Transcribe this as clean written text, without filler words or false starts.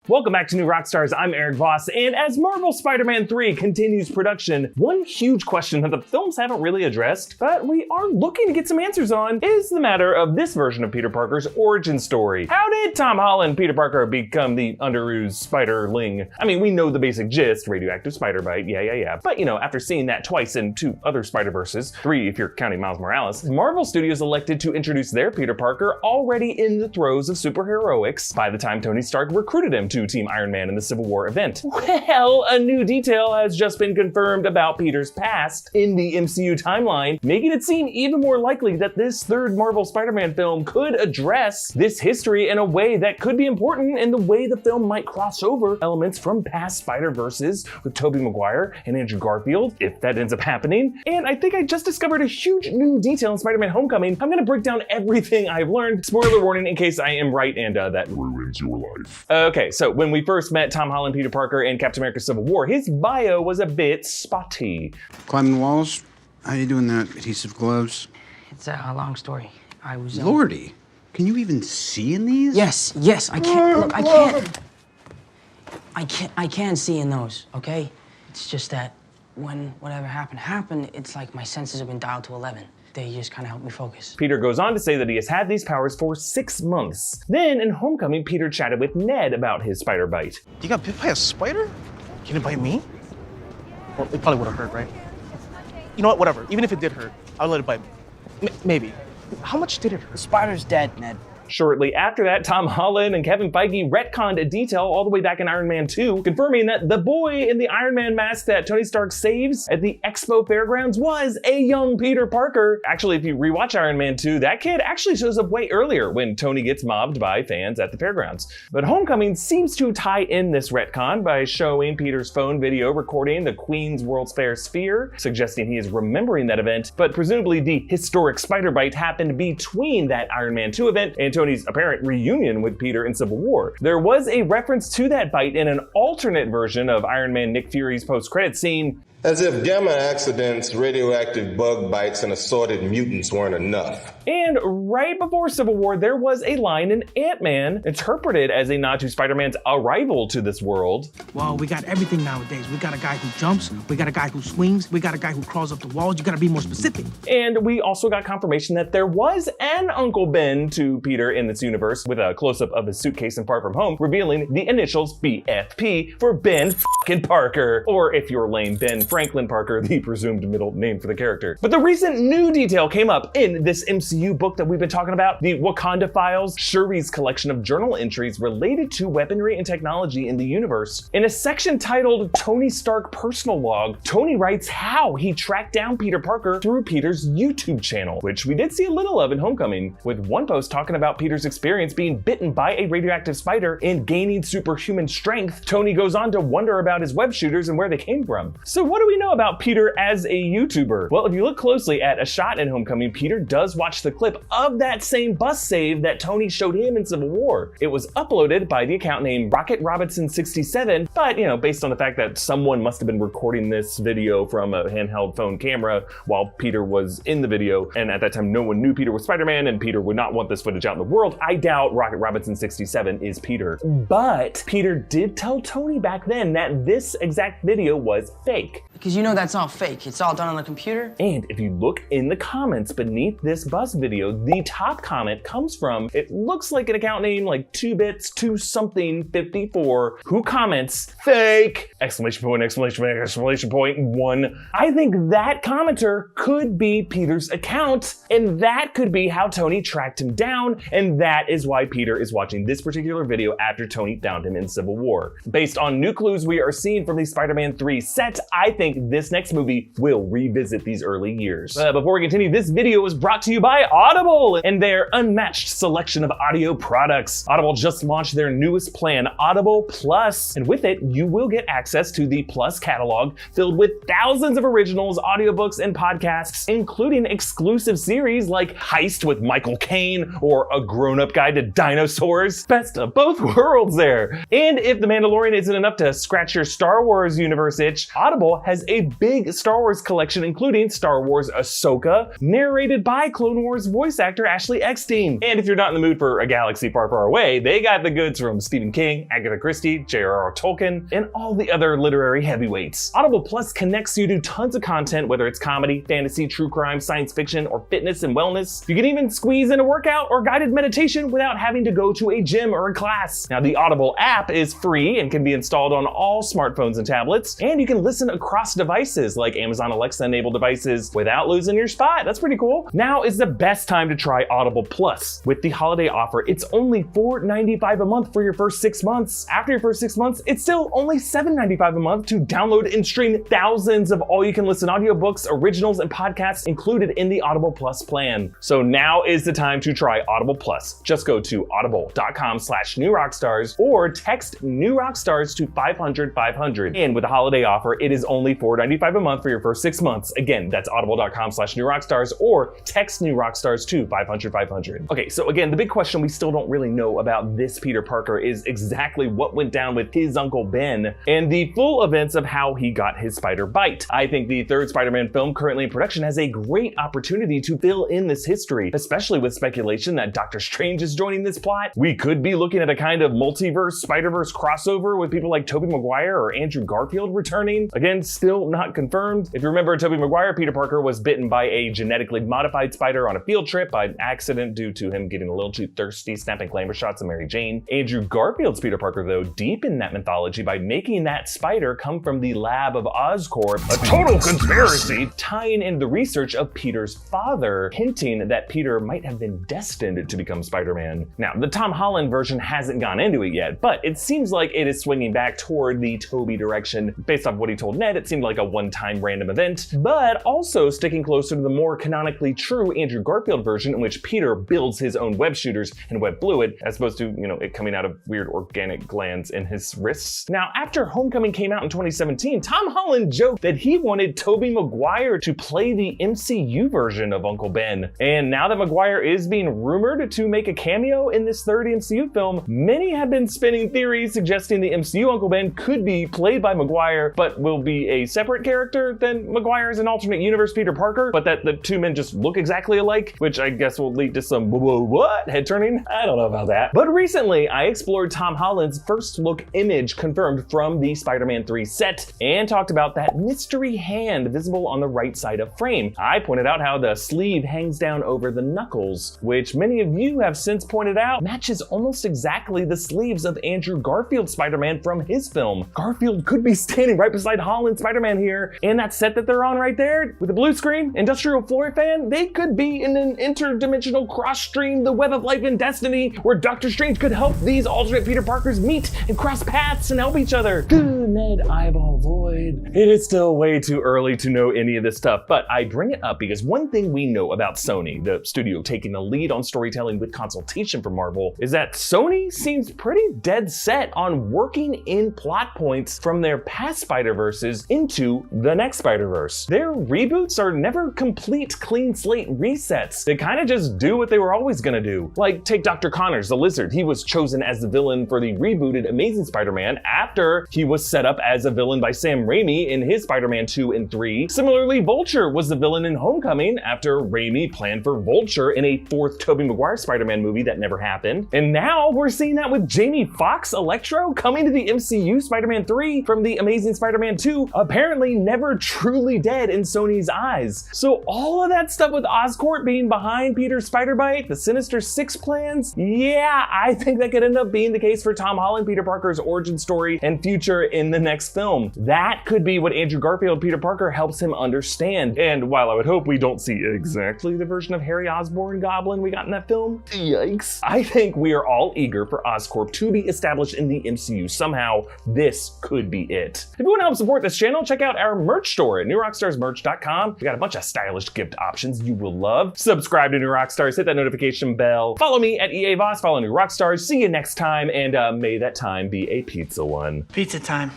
Welcome back to New Rockstars. I'm Erik Voss, and as Marvel Spider-Man 3 continues production, one huge question that the films haven't really addressed, but we are looking to get some answers on, is the matter of this version of Peter Parker's origin story. How did Tom Holland Peter Parker become the under-oozed spiderling? I mean, we know the basic gist, radioactive spider bite, yeah. But after seeing that twice in 2 other Spider-Verses, 3 if you're counting Miles Morales, Marvel Studios elected to introduce their Peter Parker already in the throes of superheroics by the time Tony Stark recruited him to Team Iron Man in the Civil War event. Well, a new detail has just been confirmed about Peter's past in the MCU timeline, making it seem even more likely that this third Marvel Spider-Man film could address this history in a way that could be important in the way the film might cross over elements from past Spider-Verses with Tobey Maguire and Andrew Garfield, if that ends up happening. And I think I just discovered a huge new detail in Spider-Man Homecoming. I'm gonna break down everything I've learned. Spoiler warning in case I am right and that ruins your life. Okay, so when we first met Tom Holland Peter Parker in Captain America Civil War, his bio was a bit spotty. Climbing walls? How you doing that? Adhesive gloves? It's a long story. I was... Lordy, can you even see in these? Yes, I can't. Look, I can see in those, okay? It's just that when whatever happened, it's like my senses have been dialed to 11. They just kind of help me focus. Peter goes on to say that he has had these powers for 6 months. Then in Homecoming, Peter chatted with Ned about his spider bite. You got bit by a spider? Can it bite me? Well, it probably would have hurt, right? You know what, whatever. Even if it did hurt, I'll let it bite me. Maybe. How much did it hurt? The spider's dead, Ned. Shortly after that, Tom Holland and Kevin Feige retconned a detail all the way back in Iron Man 2, confirming that the boy in the Iron Man mask that Tony Stark saves at the Expo Fairgrounds was a young Peter Parker. Actually, if you rewatch Iron Man 2, that kid actually shows up way earlier when Tony gets mobbed by fans at the fairgrounds. But Homecoming seems to tie in this retcon by showing Peter's phone video recording the Queen's World's Fair sphere, suggesting he is remembering that event, but presumably the historic spider bite happened between that Iron Man 2 event and Tony's apparent reunion with Peter in Civil War. There was a reference to that bite in an alternate version of Iron Man Nick Fury's post-credits scene. As if gamma accidents, radioactive bug bites, and assorted mutants weren't enough. And right before Civil War, there was a line in Ant-Man interpreted as a nod to Spider-Man's arrival to this world. Well, we got everything nowadays. We got a guy who jumps, we got a guy who swings, we got a guy who crawls up the walls. You gotta be more specific. And we also got confirmation that there was an Uncle Ben to Peter in this universe, with a close-up of his suitcase in Far From Home, revealing the initials BFP for Ben f***ing Parker. Or if you're lame, Ben Franklin Parker, the presumed middle name for the character. But the recent new detail came up in this MCU book that we've been talking about, the Wakanda Files, Shuri's collection of journal entries related to weaponry and technology in the universe. In a section titled Tony Stark Personal Log, Tony writes how he tracked down Peter Parker through Peter's YouTube channel, which we did see a little of in Homecoming, with one post talking about Peter's experience being bitten by a radioactive spider and gaining superhuman strength. Tony goes on to wonder about his web shooters and where they came from. So what do we know about Peter as a YouTuber? Well, if you look closely at a shot in Homecoming, Peter does watch the clip of that same bus save that Tony showed him in Civil War. It was uploaded by the account named Rocket Robinson 67, but based on the fact that someone must have been recording this video from a handheld phone camera while Peter was in the video, and at that time no one knew Peter was Spider-Man and Peter would not want this footage out in the world, I doubt Rocket Robinson 67 is Peter. But Peter did tell Tony back then that this exact video was fake. Because that's all fake. It's all done on the computer. And if you look in the comments beneath this bus video, the top comment comes from, it looks like an account name like 2bits 2 something 54, who comments, fake! Exclamation point, exclamation point, 1. I think that commenter could be Peter's account, and that could be how Tony tracked him down, and that is why Peter is watching this particular video after Tony found him in Civil War. Based on new clues we are seeing from the Spider-Man 3 set, I think this next movie will revisit these early years. Before we continue, this video was brought to you by Audible and their unmatched selection of audio products. Audible just launched their newest plan, Audible Plus, and with it, you will get access to the Plus catalog filled with thousands of originals, audiobooks, and podcasts, including exclusive series like Heist with Michael Caine or A Grown-Up Guide to Dinosaurs. Best of both worlds there. And if The Mandalorian isn't enough to scratch your Star Wars universe itch, Audible has has a big Star Wars collection, including Star Wars Ahsoka, narrated by Clone Wars voice actor Ashley Eckstein. And if you're not in the mood for a galaxy far, far away, they got the goods from Stephen King, Agatha Christie, J.R.R. Tolkien, and all the other literary heavyweights. Audible Plus connects you to tons of content, whether it's comedy, fantasy, true crime, science fiction, or fitness and wellness. You can even squeeze in a workout or guided meditation without having to go to a gym or a class. Now, the Audible app is free and can be installed on all smartphones and tablets, and you can listen across devices like Amazon Alexa-enabled devices without losing your spot. That's pretty cool. Now is the best time to try Audible Plus. With the holiday offer, it's only $4.95 a month for your first 6 months. After your first 6 months, it's still only $7.95 a month to download and stream thousands of all-you-can-listen audiobooks, originals, and podcasts included in the Audible Plus plan. So now is the time to try Audible Plus. Just go to audible.com/newrockstars or text New Rockstars to 500-500. And with the holiday offer, it is only $4.95 a month for your first 6 months. Again, that's audible.com/newrockstars or text New Rockstars to 500-500. Okay, so again, the big question we still don't really know about this Peter Parker is exactly what went down with his Uncle Ben and the full events of how he got his spider bite. I think the third Spider-Man film currently in production has a great opportunity to fill in this history, especially with speculation that Doctor Strange is joining this plot. We could be looking at a kind of multiverse, Spiderverse crossover with people like Tobey Maguire or Andrew Garfield returning. Again, still not confirmed. If you remember, Tobey Maguire Peter Parker was bitten by a genetically modified spider on a field trip by accident due to him getting a little too thirsty, snapping glamour shots of Mary Jane. Andrew Garfield's Peter Parker, though, deepened that mythology by making that spider come from the lab of Oscorp, a total conspiracy, tying into the research of Peter's father, hinting that Peter might have been destined to become Spider-Man. Now, the Tom Holland version hasn't gone into it yet, but it seems like it is swinging back toward the Tobey direction. Based off what he told Ned, it seemed like a one-time random event, but also sticking closer to the more canonically true Andrew Garfield version in which Peter builds his own web shooters and web fluid, as opposed to, it coming out of weird organic glands in his wrists. Now, after Homecoming came out in 2017, Tom Holland joked that he wanted Tobey Maguire to play the MCU version of Uncle Ben. And now that Maguire is being rumored to make a cameo in this third MCU film, many have been spinning theories suggesting the MCU Uncle Ben could be played by Maguire, but will be a separate character than Maguire as an alternate universe Peter Parker, but that the two men just look exactly alike, which I guess will lead to some what head turning? I don't know about that. But recently, I explored Tom Holland's first look image confirmed from the Spider-Man 3 set and talked about that mystery hand visible on the right side of frame. I pointed out how the sleeve hangs down over the knuckles, which many of you have since pointed out matches almost exactly the sleeves of Andrew Garfield's Spider-Man from his film. Garfield could be standing right beside Holland's Spider-Man here, and that set that they're on right there with the blue screen, industrial floor fan, they could be in an interdimensional cross-stream, the web of life and destiny, where Doctor Strange could help these alternate Peter Parkers meet and cross paths and help each other. Good Ned Eyeball Void. It is still way too early to know any of this stuff, but I bring it up because one thing we know about Sony, the studio taking the lead on storytelling with consultation from Marvel, is that Sony seems pretty dead set on working in plot points from their past Spider-Verses into the next Spider-Verse. Their reboots are never complete clean slate resets. They kind of just do what they were always gonna do. Like, take Dr. Connors, the Lizard. He was chosen as the villain for the rebooted Amazing Spider-Man after he was set up as a villain by Sam Raimi in his Spider-Man 2 and 3. Similarly, Vulture was the villain in Homecoming after Raimi planned for Vulture in a fourth Tobey Maguire Spider-Man movie that never happened. And now we're seeing that with Jamie Foxx Electro coming to the MCU Spider-Man 3 from the Amazing Spider-Man 2, apparently never truly dead in Sony's eyes. So all of that stuff with Oscorp being behind Peter's Spider-Bite, the Sinister Six plans, yeah, I think that could end up being the case for Tom Holland Peter Parker's origin story and future in the next film. That could be what Andrew Garfield Peter Parker helps him understand. And while I would hope we don't see exactly the version of Harry Osborn Goblin we got in that film, yikes, I think we are all eager for Oscorp to be established in the MCU somehow. This could be it. If you want to help support this channel, check out our merch store at newrockstarsmerch.com. We got a bunch of stylish gift options you will love. Subscribe to New Rockstars, hit that notification bell. Follow me at EA Voss, follow New Rockstars. See you next time, and may that time be a pizza one. Pizza time.